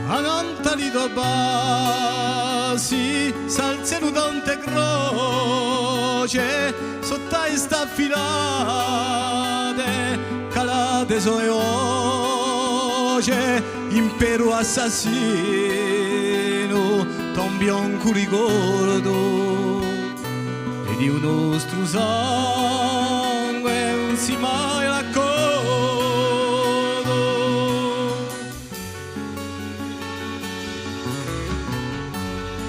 Anantalido basi, salzelu tante croce, sotto sta filate, calate soe oce, impero assassino, tombionco ricordo, e di un nostro sangue non si mai racconta.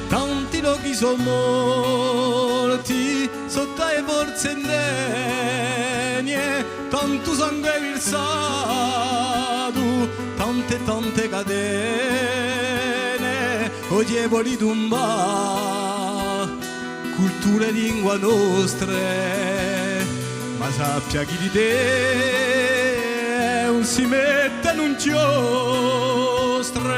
Tanti luoghi sono morti sotto le forze indegne, tanto sangue versato, tante catene, odievoli tomba, cultura e lingua nostre, ma sappia chi di te non si mette in un chiostre.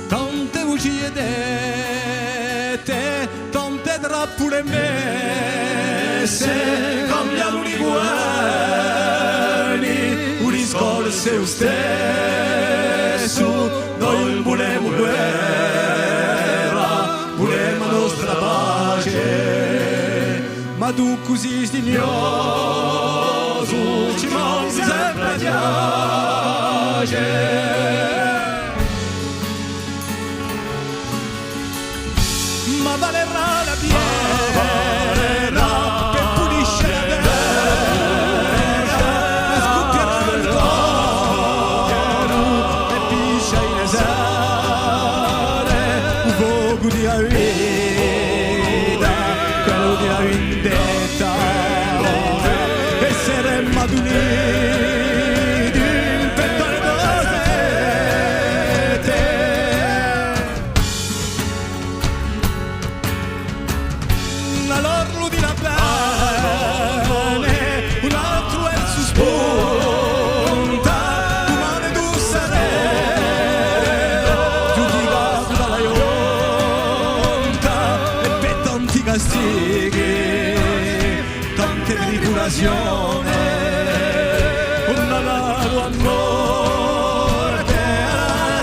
Tante voci dette, tante trappole messe, cambia l'unigueni, un discorso è lo stesso, noi volemo guerra, volemo la nostra pace, ma tu così stignoso, ci mangi sempre piace. Ma valerà la piena che pulisce la terra, e scuppierà il toro e piscia in esare, un fuoco di la vita, quello di la vendetta, e saremmo ad uniti in petto alle nostre fette. All'orlo di la bene, un altro è su spunta, umane tu sarai, giudicato dalla ionta, e per tanti castighi, tante tribulazioni, un danato a morte,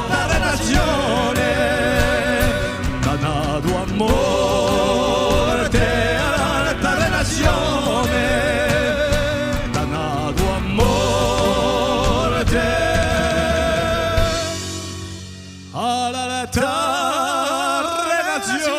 alla nazione, danato a morte, danato a morte, alla lettera nazione.